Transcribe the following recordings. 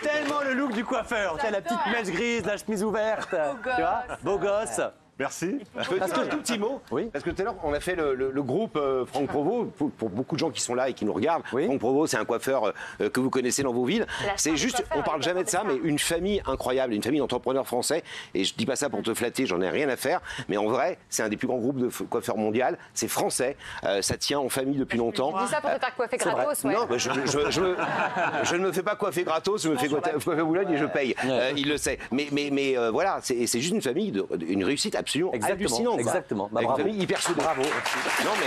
tellement le look du coiffeur. Tu as la petite mèche grise, la chemise ouverte. Tu vois, beau gosse. Merci. Parce que tout petit mot. Oui. Parce que tout à l'heure, on a fait le groupe Franck Provost. Pour beaucoup de gens qui sont là et qui nous regardent, Oui. Franck Provost, c'est un coiffeur que vous connaissez dans vos villes. C'est juste, on parle jamais de ça, mais une famille incroyable, une famille d'entrepreneurs français. Et je dis pas ça pour te flatter, j'en ai rien à faire. Mais en vrai, c'est un des plus grands groupes de coiffeurs mondial. C'est français. Ça tient en famille depuis longtemps. Tu dis ça pour te faire coiffer gratos, ouais. Non, bah, je ne me fais pas coiffer gratos, je me fais coiffer à Boulogne et je paye. Il le sait. Mais voilà, c'est juste une famille, une réussite absolument hallucinante. Exactement. Bah, Avec bravo. une famille hyper soudée. Bravo. Non, mais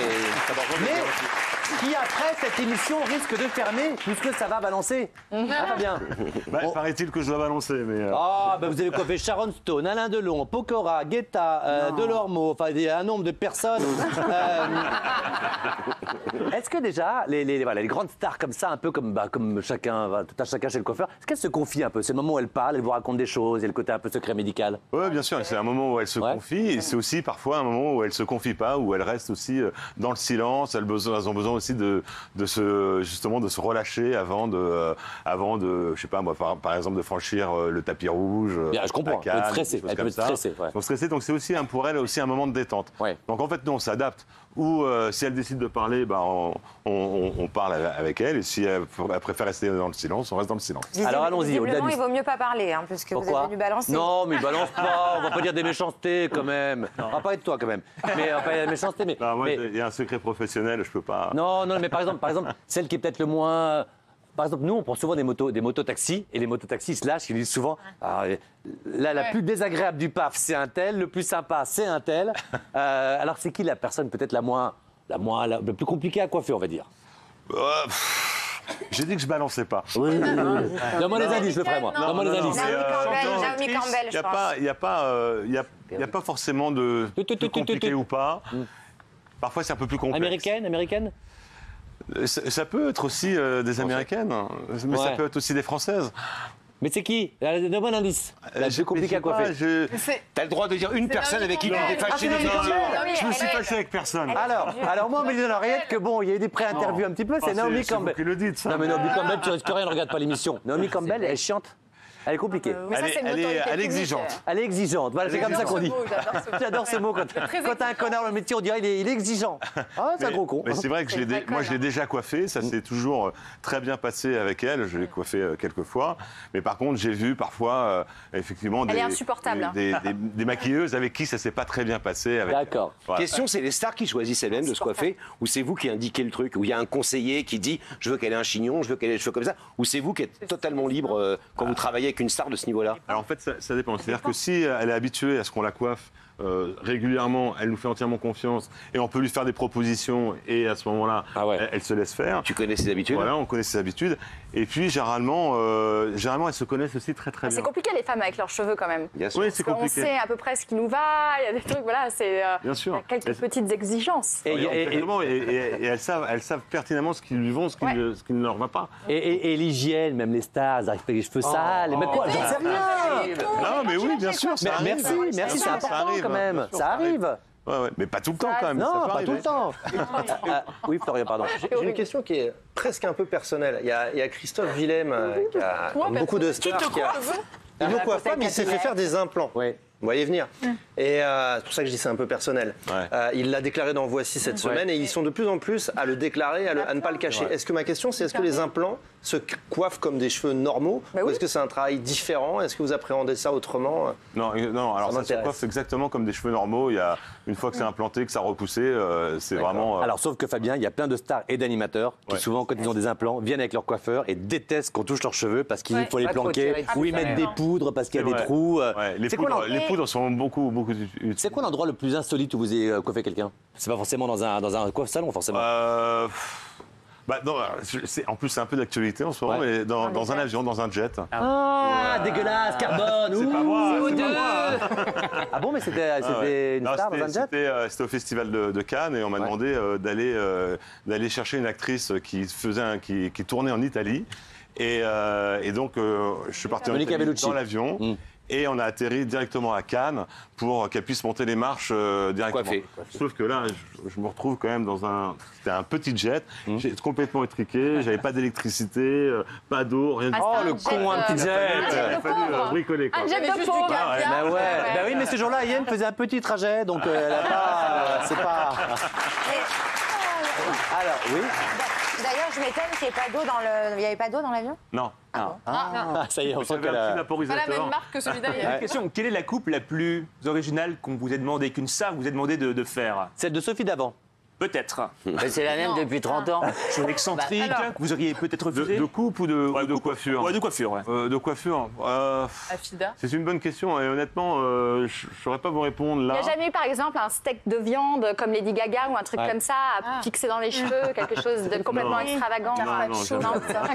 Qui après cette émission risque de fermer puisque ça va balancer. Ah, bien. Bah, paraît-il que je dois balancer, mais... Ah, bah vous avez coiffé Sharon Stone, Alain Delon, Pokora, Guetta, Delormeau, enfin il y a un nombre de personnes. Est-ce que déjà, les grandes stars comme ça, un peu comme chacun, tout à chacun chez le coiffeur, est-ce qu'elles se confient un peu? C'est le moment où elles parlent, elles vous racontent des choses, il y a le côté un peu secret médical. Oui, bien sûr, c'est un moment où elles se confient, et c'est aussi parfois un moment où elles se confient pas, où elles restent aussi dans le silence, elles ont besoin aussi de se relâcher avant de, je sais pas moi, par exemple de franchir le tapis rouge. Bien, je comprends, la canne, elle peut être stressée. Donc c'est aussi pour elle aussi un moment de détente. Ouais. Donc en fait, nous on s'adapte. Ou si elle décide de parler, bah, on parle avec elle, et si elle préfère rester dans le silence, on reste dans le silence. Alors allons-y, Visiblement, il vaut mieux pas parler, hein, puisque vous êtes venu balancer. Non, mais balance pas, on va pas dire des méchancetés quand même. On va parler de toi quand même. Mais on va pas dire des méchancetés, mais... Non, moi, il y a un secret professionnel, je peux pas... Non, mais par exemple, celle qui est peut-être le moins... Par exemple, nous, on prend souvent des mototaxis, et les mototaxis se lâchent, ils disent souvent, la plus désagréable du PAF, c'est un tel, le plus sympa, c'est un tel. Alors, c'est qui la personne peut-être la plus compliquée à coiffer, on va dire? J'ai dit que je balançais pas. Donne-moi les indices, je le ferai, moi. Donne-moi les indices. Naomi Campbell, je pense. Il n'y a pas forcément de plus compliqué ou pas. Parfois, c'est un peu plus complexe. Américaine Ça peut être aussi des Américaines, mais ça peut être aussi des Françaises. Mais c'est qui? Donne-moi un indice. La plus compliquée à coiffer. t'as le droit de dire une personne avec qui tu t'es fâché. Je me suis fâché avec personne. Alors moi, on me dit dans l'oreillette que bon, il y a eu des pré-interviews un petit peu, c'est Naomi Campbell. C'est vous qui le dites, ça. Non, mais Naomi Campbell, tu risques rien, ne regarde pas l'émission. Naomi Campbell, elle est chiante. Elle est compliquée. Elle est exigeante. Elle est exigeante. Voilà, c'est comme ça qu'on dit. J'adore ce mot. Quand t'as un connard dans le métier, on dirait il est exigeant. Ah, c'est un gros con. Mais c'est vrai que moi, je l'ai déjà coiffée. Ça s'est toujours très bien passé avec elle. Je l'ai coiffée quelques fois. Mais par contre, j'ai vu parfois, effectivement, Elle est insupportable. des maquilleuses avec qui ça s'est pas très bien passé. D'accord. Voilà. Question, c'est les stars qui choisissent elles-mêmes de se coiffer, ou c'est vous qui indiquez le truc, ou il y a un conseiller qui dit je veux qu'elle ait un chignon, je veux qu'elle ait les cheveux comme ça, ou c'est vous qui êtes totalement libre quand vous travaillez avec une star de ce niveau-là? Alors en fait, ça dépend. C'est-à-dire que si elle est habituée à ce qu'on la coiffe régulièrement, elle nous fait entièrement confiance et on peut lui faire des propositions et à ce moment-là, elle se laisse faire. Tu connais ses habitudes? Voilà, on connaît ses habitudes. Et puis généralement, elles se connaissent aussi très très bien. C'est compliqué les femmes avec leurs cheveux quand même. Bien sûr. Oui, c'est compliqué. On sait à peu près ce qui nous va, il y a des trucs, voilà, c'est Bien sûr. il y a quelques petites exigences. Et elles savent pertinemment ce qui lui vont, ce qui ne leur va pas. Et l'hygiène, même les stars, ils arrivent avec les cheveux sales. Mais quoi, j'en sais rien. Non, mais oui, bien sûr, ça arrive. Merci, c'est important quand même. Ça arrive. Ouais, mais pas tout le temps quand même. Non, pas tout le temps. Oui, Florian, pardon. J'ai une question qui est presque un peu personnelle. Il y a Christophe Willem, qui a comme beaucoup de stars, il ne coiffe pas, mais il s'est fait faire des implants. Oui. Vous voyez venir. Et c'est pour ça que je dis c'est un peu personnel. Il l'a déclaré dans Voici cette semaine et ils sont de plus en plus à le déclarer, à ne pas le cacher. Est-ce que ma question, c'est est-ce que les implants se coiffent comme des cheveux normaux ou est-ce que c'est un travail différent? Est-ce que vous appréhendez ça autrement? Non, alors ça se coiffe exactement comme des cheveux normaux. Il y a, une fois que c'est implanté, que ça a repoussé, c'est vraiment... Alors, sauf que Fabien, il y a plein de stars et d'animateurs qui souvent, quand ils ont des implants, viennent avec leur coiffeur et détestent qu'on touche leurs cheveux parce qu'il faut les planquer ou ils mettent des poudres parce qu'il y a des trous. Les poudres sont beaucoup utiles. C'est quoi l'endroit le plus insolite où vous avez coiffé quelqu'un? C'est pas forcément dans un coiffe-salon, forcément. En plus, c'est un peu d'actualité en ce moment, mais dans un avion, dans un jet. Dégueulasse, carbone. C'est pas moi. Ah bon, mais c'était une star dans un jet? C'était au Festival de Cannes et on m'a demandé d'aller chercher une actrice qui tournait en Italie. Et donc, je suis parti en Italie dans l'avion. Et on a atterri directement à Cannes pour qu'elle puisse monter les marches directement. Coiffée. Sauf que là, je me retrouve quand même dans c'était un petit jet. J'ai complètement étriqué, j'avais pas d'électricité, pas d'eau, rien du tout. Oh, le con, un petit jet. Il a fallu bricoler, quoi. Un jet de juste du pauvre. caviar. Bah ouais. Bah oui, mais ce jour-là, Yann faisait un petit trajet, donc elle a pas. C'est pas. Alors, oui. D'ailleurs, je m'étonne qu'il n'y ait pas d'eau dans le. Il n'y avait pas d'eau dans l'avion? Non. Ah, ça y est, on sent J'avais qu'elle un petit a. Pas vaporisateur. la même marque que celui d'ailleurs. Une question, quelle est la coupe la plus originale qu'on vous ait demandé, qu'une star vous ait demandé de faire? Celle de Sophie d'avant. Peut-être. C'est la même depuis 30 ans. Sur excentrique, alors. que vous auriez peut-être refusé. De coupe ou de coiffure? Ouais, de coiffure, ouais. De coiffure. Afida. C'est une bonne question et honnêtement, je ne saurais pas vous répondre Il là. n'y a jamais eu, par exemple, un steak de viande comme Lady Gaga ou un truc comme ça, à fixer dans les cheveux, quelque chose de complètement Non. extravagant. Non, C'est un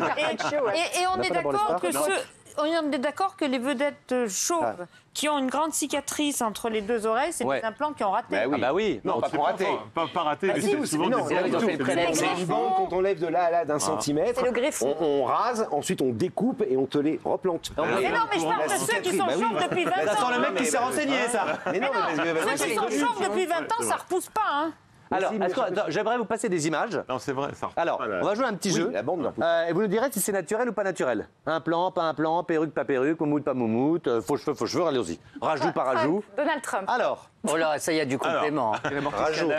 carpaccio, ouais. Et on est pas d'abord les d'accord que stars on est d'accord que les vedettes chauves qui ont une grande cicatrice entre les deux oreilles, c'est Ouais. des implants qui ont raté. Bah oui. Ah bah oui. Non, pas pour rater. Pas raté, mais Si, c'est souvent non, des non, bons ils ont coups, fait c'est le des prélèvement. bons C'est une bande qu'on enlève de là à là d'un centimètre. C'est le greffon. On rase, ensuite on découpe et on te les replante. Mais non, mais je parle de ceux qui sont chauves depuis 20 ans. Ça sent le mec qui s'est renseigné, ça. Mais non, mais Ceux qui sont chauves depuis 20 ans, ça repousse pas, hein. Alors, attends, j'aimerais vous passer des images. Non, c'est vrai. Ça Alors, repousse pas, on va jouer un petit jeu. la bande leur pousse. Et vous nous direz si c'est naturel ou pas naturel. Un plan, pas un plan, perruque, pas perruque, moumoute, pas moumoute, faux cheveux, allez-y. Rajout, pas rajout. Donald Trump. Alors, Oh là, ça y a du complément. Rajout.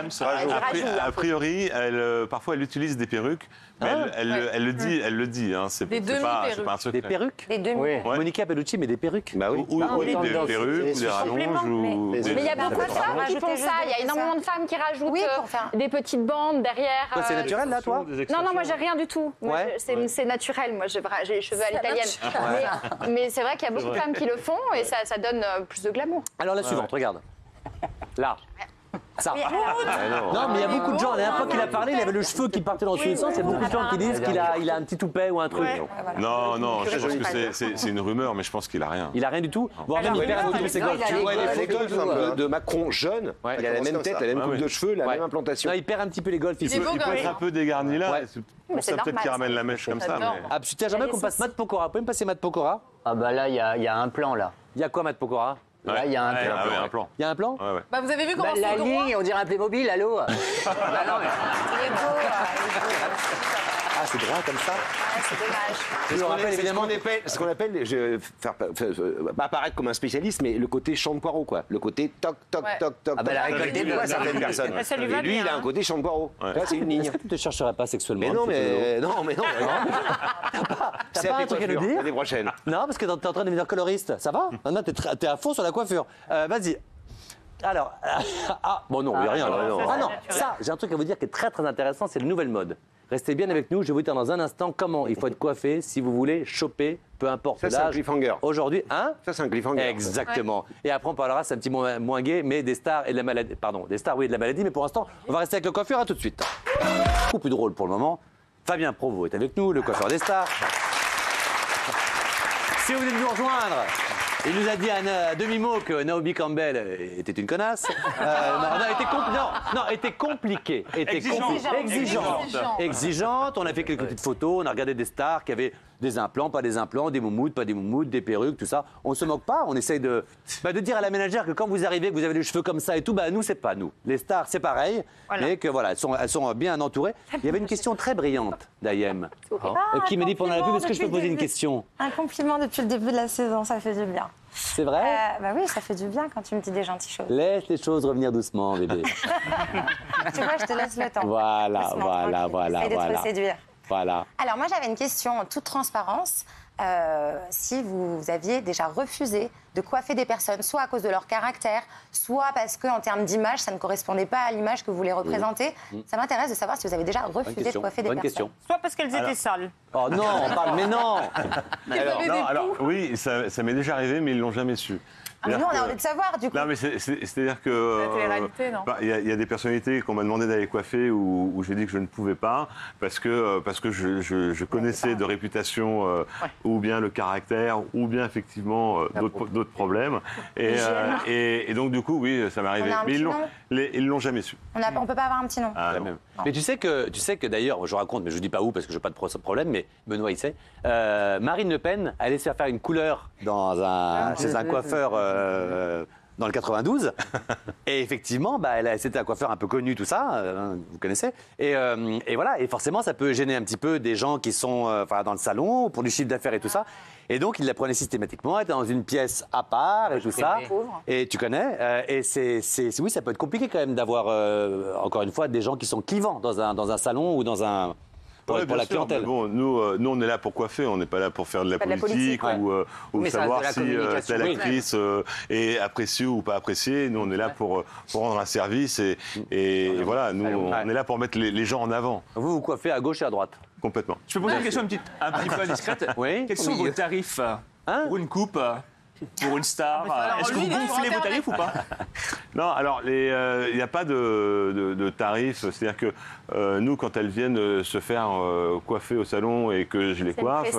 A priori, parfois elle utilise des perruques, mais elle le dit. Hein, c'est Des pas demi-perruques. un secret. des perruques. Des demi. Oui. Ouais. Monica Bellucci, mais des perruques. Bah oui. Ou des perruques, ou des rallonges, ou Mais des- Mais il y a beaucoup de femmes qui font Rajouter ça. Il y a juste énormément ça. de femmes qui rajoutent Oui, pour faire- des petites bandes derrière. Toi, c'est naturel, là, toi Non, non, moi j'ai rien du tout. Moi, Ouais. c'est naturel. Moi j'ai les cheveux à l'italienne. Mais c'est vrai qu'il y a beaucoup de femmes qui le font et ça donne plus de glamour. Alors, la suivante, regarde. Là. Ça. Oui, alors- Non, mais il y a beaucoup de gens. La dernière fois qu'il a parlé, il avait le cheveu qui partait dans tous les sens. Il y a beaucoup de gens qui disent qu'il a un petit toupet ou un truc. Non, je pense que c'est une rumeur, mais je pense qu'il a rien. Il a rien du tout. Voire même, il perd un petit peu ses Non, golfs. il a Tu les vois, golfs. Les golfs tout, de Macron jeune, Ouais. il a la même tête, la même coupe de cheveux, la Ouais. même implantation. Non, il perd un petit peu les golfs ici. beau Il peut être un peu dégarni là. Ouais. C'est Mais pour c'est ça peut-être normal, qu'il ramène ça. la mèche comme ça. J'adore. Mais... Ah, tiens, j'aimerais qu'on passe Matt Pokora. Vous pouvez me passer Matt Pokora? Ah bah là, il y a un plan, là. Il y a quoi, Matt Pokora? Là, il y a un plan. Ah ouais, un plan. Il y a un plan? Ouais, ouais. Bah, vous avez vu comment Bah, c'est la droit ligne, on dirait un Playmobil, allô. Bah non, mais- Il est beau, Ah, c'est droit comme ça? C'est dommage. Je le rappelle évidemment. Ce qu'on appelle, je vais pas apparaître comme un spécialiste, mais le côté champ de poireau, quoi. Le côté toc, toc, Ouais. toc, toc. Ah bah, la toc, récolte toc, des bois, à certaines personnes. Ah, ça lui va Et lui, bien, il a hein. un côté champ de poireau. Là, c'est une ligne. Est-ce que tu ne te chercherais pas sexuellement? Mais un non, petit peu, mais non, mais non. T'as pas un truc à nous dire? L'année prochaine. Non, parce que t'es en train de devenir coloriste. Ça va? Non, t'es à fond sur la coiffure. Vas-y. Alors, ah, bon non, il n'y a rien. non, là. non. Ah non, ça, j'ai un truc à vous dire qui est très très intéressant, c'est le nouvelle mode. Restez bien avec nous, je vais vous dire dans un instant comment il faut être coiffé si vous voulez choper, peu importe Ça, c'est un l'âge. cliffhanger. Aujourd'hui, hein? Ça, c'est un cliffhanger. Exactement. Et après, on parlera, c'est un petit moins gay, mais des stars et de la maladie. Pardon, des stars, oui, et de la maladie, mais pour l'instant, on va rester avec le coiffeur, à tout de suite. Beaucoup plus drôle pour le moment. Fabien Provost est avec nous, le coiffeur des stars. Si vous venez de nous rejoindre, il nous a dit à demi-mot que Naomi Campbell était une connasse. Était compliquée. Exigeante. On a fait quelques petites photos, on a regardé des stars qui avaient des implants, pas des implants, des moumoutes, pas des moumoutes, des perruques, tout ça. On se moque pas, on essaye de dire à la ménagère que quand vous arrivez, que vous avez les cheveux comme ça et tout, nous, c'est pas nous. Les stars, c'est pareil, mais que voilà, elles sont bien entourées. Il y avait une question très brillante d'Ayem qui me dit pendant la pub, est-ce que je peux poser une question? Un compliment depuis le début de la saison, ça fait du bien. C'est vrai? Bah oui, ça fait du bien quand tu me dis des gentilles choses. Laisse les choses revenir doucement, bébé. Tu vois, je te laisse le temps. Voilà, Doucement, voilà, tranquille. voilà, Essaye de voilà. te séduire. Voilà. Alors moi j'avais une question en toute transparence. Si vous aviez déjà refusé de coiffer des personnes, soit à cause de leur caractère, soit parce qu'en termes d'image, ça ne correspondait pas à l'image que vous voulez représenter. Ça m'intéresse de savoir si vous avez déjà refusé de coiffer des Bonne personnes. question. Soit parce qu'elles étaient sales. Oh non, on parle, mais non. Alors, oui, ça m'est déjà arrivé, mais ils l'ont jamais su. Ah, mais nous, on a envie de savoir, du coup. Non, mais c'est-à-dire que. La télé-réalité, non Il y a des personnalités qu'on m'a demandé d'aller coiffer où j'ai dit que je ne pouvais pas parce que je connaissais de réputation ou bien le caractère, ou bien effectivement d'autres problèmes. Et donc du coup, oui, ça m'est arrivé. On a un Mais petit ils l'ont jamais su. On ne peut pas avoir un petit nom. Ah, non. Mais tu sais que d'ailleurs, je raconte, mais je ne dis pas où parce que je n'ai pas de problème, mais Benoît il sait. Marine Le Pen allait se faire faire une couleur chez un coiffeur dans le 92. Et effectivement, c'était un coiffeur un peu connu, tout ça, vous connaissez. Et voilà, et forcément, ça peut gêner un petit peu des gens qui sont dans le salon pour du chiffre d'affaires et tout ça. Et donc, il la prenait systématiquement, elle était dans une pièce à part et tout ça. Et tu connais. Et oui, ça peut être compliqué quand même d'avoir, encore une fois, des gens qui sont clivants dans un salon ou dans un... Pour bien la sûr, clientèle. mais bon, nous, on est là pour coiffer, on n'est pas là pour faire de la politique ou savoir si telle actrice est appréciée ou pas appréciée. Nous, on est là pour rendre un service et voilà, nous, on est là pour mettre les gens en avant. Vous coiffez à gauche et à droite. Complètement. Je peux poser une question un petit peu indiscrète. Oui. Quels sont vos tarifs pour une coupe, pour une star? Est-ce que vous gonflez vos tarifs ou pas? Non, alors il n'y a pas de tarif. C'est-à-dire que nous, quand elles viennent se faire coiffer au salon et que je les coiffe,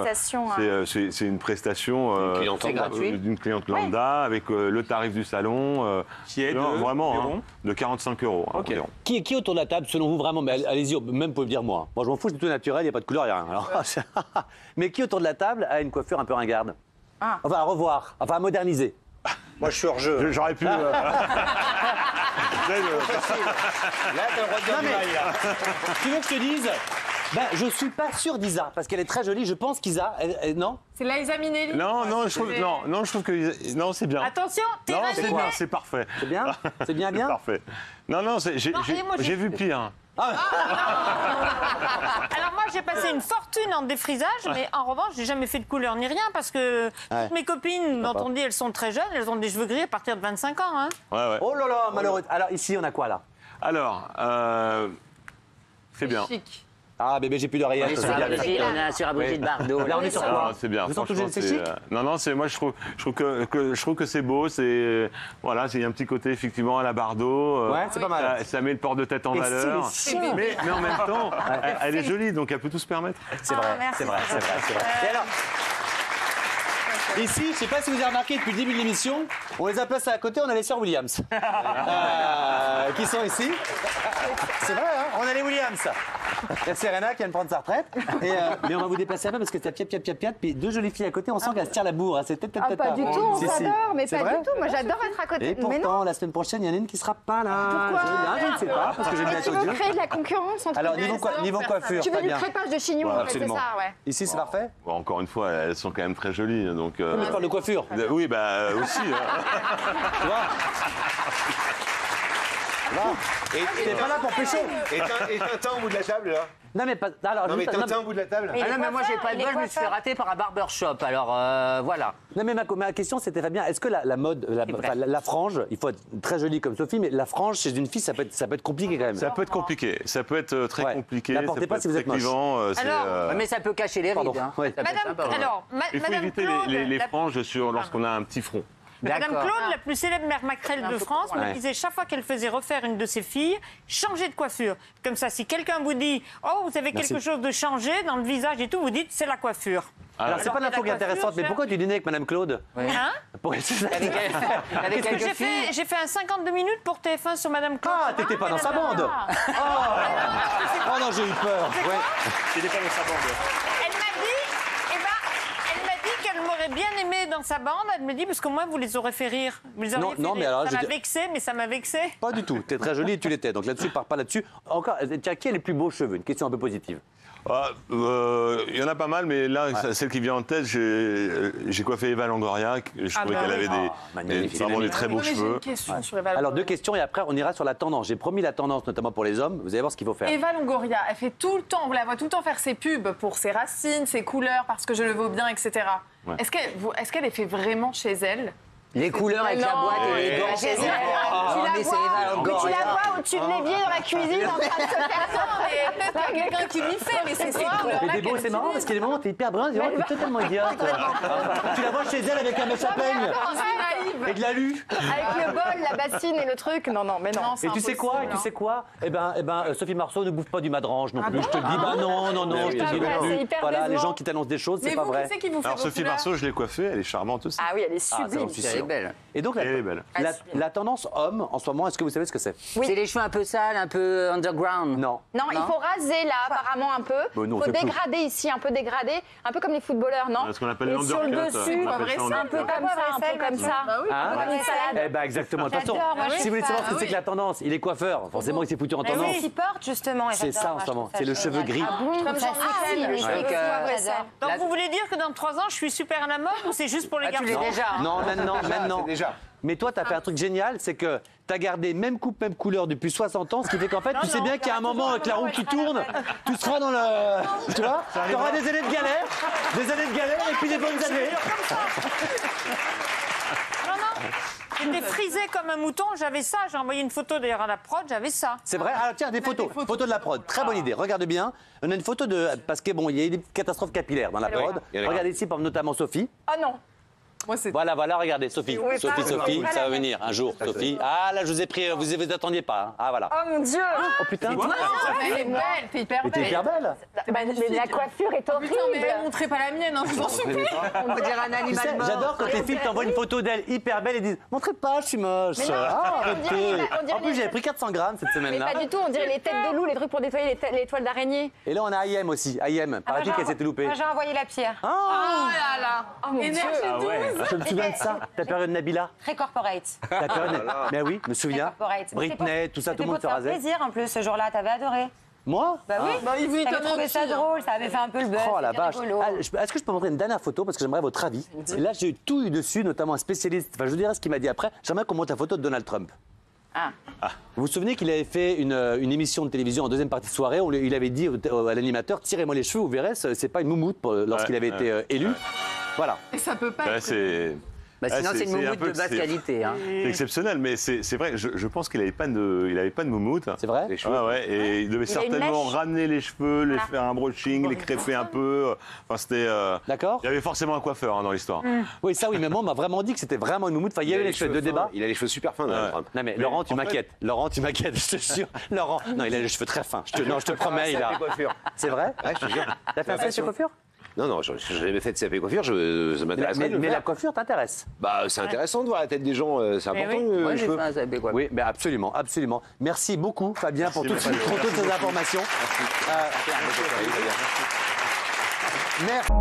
c'est une prestation d'une cliente lambda avec le tarif du salon qui est de 45 €. Okay. Qui autour de la table, selon vous, vraiment, mais allez-y, même vous pouvez me dire moi. Moi, je m'en fous, c'est tout naturel, il n'y a pas de couleur, il n'y a rien. Alors, mais qui autour de la table a une coiffure un peu ringarde? Enfin, à revoir, enfin à moderniser. Moi, je suis hors jeu. J'aurais pu. Là, t'as le droit de dire du mal, là. Tu veux que je te dise je suis pas sûr d'Isa, parce qu'elle est très jolie. Je pense qu'Isa, non? C'est Liza Minnelli? Non, je trouve que non, c'est bien. Attention, c'est parfait. C'est bien? C'est bien. C'est parfait. Non, j'ai vu pire. Alors moi j'ai passé une fortune en défrisage, mais en revanche j'ai jamais fait de couleur ni rien parce que toutes mes copines dont on dit elles sont très jeunes, elles ont des cheveux gris à partir de 25 ans. Hein. Ouais. Oh là là, malheureux. Alors ici on a quoi là? Alors, c'est bien. Chic. Ah bébé, j'ai plus d'oreillettes. On est sur Brigitte Bardot. Là on est sur quoi? C'est bien. Vous sentez que c'est chic? Non, moi je trouve que c'est beau. C'est voilà, il y a un petit côté effectivement à la Bardot. Ouais, c'est pas mal. Ça met le port de tête en valeur. Mais en même temps, elle est jolie, donc elle peut tout se permettre. C'est vrai. Et alors, ici, je ne sais pas si vous avez remarqué depuis le début de l'émission, on les a placés à côté, on a les sœurs Williams. Qui sont ici. C'est vrai, hein, on a les Williams. Il y a Serena qui vient de prendre sa retraite. Mais on va vous déplacer un peu parce que c'est piat, puis deux jolies filles à côté, on sent qu'elles se tirent la bourre. Hein. C'est peut-être pas du tout, on s'adore, mais pas vrai du tout. Moi, j'adore être à côté. Et pourtant, la semaine prochaine, il y en a une qui ne sera pas là. Pourquoi? Je ne sais pas, parce que j'ai bientôt Tu veux créer de la concurrence entre Alors, niveau coiffure, tu veux du bien. crépage de chignon, en fait, c'est ça, ouais. Ici, c'est parfait. Encore une fois, elles sont quand même très jolies. Donc, Mais je parle de coiffure. Oui, aussi. Tu vois? Et t'es pas là pour pécho. Et Tintin au bout de la table, là? Non, mais pas. Alors, non, mais Tintin au bout de la table? Ah non, mais moi, j'ai pas de bol, je me suis fait rater par un barbershop. Alors, voilà. Non, mais ma question, c'était Fabien, est-ce que la mode, la frange, il faut être très jolie comme Sophie, mais la frange chez une fille, ça peut être compliqué quand même. Ça peut être compliqué. Ça peut être très compliqué. La portez pas si vous êtes moche. Mais ça peut cacher les rides. Hein. Ouais. Il faut éviter les franges lorsqu'on a un petit front. Madame Claude, la plus célèbre mère maquerelle de France, me disait chaque fois qu'elle faisait refaire une de ses filles, changer de coiffure. Comme ça, si quelqu'un vous dit « Oh, vous avez quelque chose de changé dans le visage et tout », vous dites « C'est la coiffure ». Alors, c'est pas l'info qui est intéressante, mais pourquoi tu dînais avec Madame Claude? Hein? Avec quelques filles. J'ai fait un 52 minutes pour TF1 sur Madame Claude. Ah, t'étais pas dans sa bande. Oh non, j'ai eu peur. T'étais pas dans sa bande. Elle m'aurait bien aimé dans sa bande. Elle me dit parce que moi vous les aurez fait rire. Vous les auriez fait rire. Ça m'a vexé, mais ça m'a vexé. Pas du tout. T'es très jolie et tu l'étais. Donc là-dessus, pars pas là-dessus. Encore, tiens, qui a les plus beaux cheveux? Une question un peu positive. Il y en a pas mal, mais là, celle qui vient en tête, j'ai coiffé Eva Longoria. Je trouvais qu'elle avait vraiment des très beaux cheveux. Une question sur Eva Longoria. Alors, deux questions et après, on ira sur la tendance. J'ai promis la tendance, notamment pour les hommes. Vous allez voir ce qu'il faut faire. Eva Longoria, elle fait tout le temps, on la voit tout le temps faire ses pubs pour ses racines, ses couleurs, parce que je le vaux bien, etc. Ouais. Est-ce qu'elle les fait vraiment chez elle? Les couleurs avec la boîte et les gants. Tu la vois au-dessus de l'évier dans la cuisine en train de se faire ça. Peut-être qu'il y a quelqu'un qui lui fait, mais c'est ces couleurs. Mais des beaux, c'est marrant parce qu'il y a des moments où t'es hyper brun, t'es totalement idiote. Tu la vois chez elle avec un mèche à peigne. Et de l'alu. Avec le bol, la bassine et le truc. Non, mais non. Et tu sais quoi? Eh ben, Sophie Marceau ne bouffe pas du madrange non plus. Je te le dis, bah non, je te dis non plus. Voilà, les gens qui t'annoncent des choses, c'est pas vrai. Alors Sophie Marceau, je l'ai coiffée, elle est charmante aussi. Ah oui, elle est sublime. Elle est belle. Et donc, la tendance homme, en ce moment, est-ce que vous savez ce que c'est? C'est les cheveux un peu sales, un peu underground. Non. Non, il faut raser là, apparemment, un peu. Il faut dégrader ici, un peu dégradé. Un peu comme les footballeurs, non? Ce qu'on appelle Et sur le dessus, un peu comme ça. Hein? Eh ben exactement. De toute façon, si vous voulez savoir ce que c'est que la tendance, il est coiffeur. Forcément, il s'est foutu en tendance. Qui porte justement. C'est ça en ce moment. C'est le cheveu gris. Comme ça, Donc vous voulez dire que dans 3 ans, je suis super à la mode ou c'est juste pour les garçons? Tu l'es déjà. Non, maintenant. Mais toi, tu as fait un truc génial, c'est que tu as gardé même coupe, même couleur depuis 60 ans, ce qui fait qu'en fait, tu sais bien qu'il y a un moment avec la roue qui tourne, tu seras dans le... Tu vois? Tu auras des années de galère, et puis des bonnes années. J'étais frisé comme un mouton, j'avais ça. J'ai envoyé une photo d'ailleurs à la prod, j'avais ça. C'est vrai? Alors tiens, des photos. Photos de la prod. Très bonne idée. Regarde bien. On a une photo de... Parce que bon, il y a eu des catastrophes capillaires dans la prod. Regardez ici, notamment Sophie. Oh non. Voilà, regardez, Sophie. Sophie, ça va venir un jour, Sophie. Ah, là, je vous ai pris, vous attendiez pas. Hein. Ah, voilà. Oh mon Dieu. Oh putain. Elle est belle, t'es hyper belle. T'es hyper belle. Mais la coiffure est horrible. Putain, mais montrez pas la mienne, je vous en supplie. On peut dire un animal mort. J'adore quand les filles t'envoient une photo d'elle hyper belle et disent montrez pas, je suis moche. Arrêtez. En plus, j'avais pris 400 grammes cette Mais semaine-là. pas du tout, on dirait les têtes de loup, les trucs pour nettoyer les toiles d'araignée. Et là, on a Ayem aussi. Ayem, paraît-il qu'elle s'était loupée. Moi, j'ai envoyé la pierre. Oh là là. Oh mon Dieu. Je me souviens de ça. Ta période Nabila. Très corporate. Ta période. Mais oui, je me souviens. Corporate. Britney, tout ça, tout le monde se rasait. C'était plaisir en plus ce jour-là, t'avais adoré. Moi? Bah oui. T'avais trouvé ça drôle, ça avait fait un peu le buzz. Oh la c'était vache. rigolo. Est-ce que je peux montrer une dernière photo parce que j'aimerais votre avis. Et là, j'ai tout eu dessus, notamment un spécialiste. Enfin, je vous dirai ce qu'il m'a dit après. J'aimerais qu'on montre la photo de Donald Trump. Vous vous souvenez qu'il avait fait une émission de télévision en deuxième partie de soirée. Il avait dit à l'animateur tirez-moi les cheveux, vous verrez, c'est pas une moumoute lorsqu'il avait été élu. Voilà. Et ça peut pas être... Sinon, c'est une moumoute de basse qualité. Hein. C'est exceptionnel, mais c'est vrai, je pense qu'il n'avait pas de moumoute. C'est vrai? Et il devait certainement ramener les cheveux, les faire un brushing, les crêper un peu. Enfin, c'était... D'accord. Il y avait forcément un coiffeur dans l'histoire. Oui, ça oui, mais moi, on m'a vraiment dit que c'était vraiment une moumoute. Enfin, il y avait les cheveux de débat. Il a les cheveux super fins, Donald Trump. Non, mais Laurent, tu m'inquiètes. Laurent, tu m'inquiètes, je te jure. Laurent, non, il a les cheveux très fins. Je te promets, il a... C'est vrai? Ouais, je te jure. T'as fait un fait de coiffure? Non, je n'ai jamais fait de CAP coiffure, ça m'intéresse. Mais la coiffure t'intéresse? Bah, c'est intéressant de voir la tête des gens, c'est important. Moi, j'ai fait un CAP coiffure. Oui, mais absolument. Merci beaucoup, Fabien, pour toutes ces informations. Merci.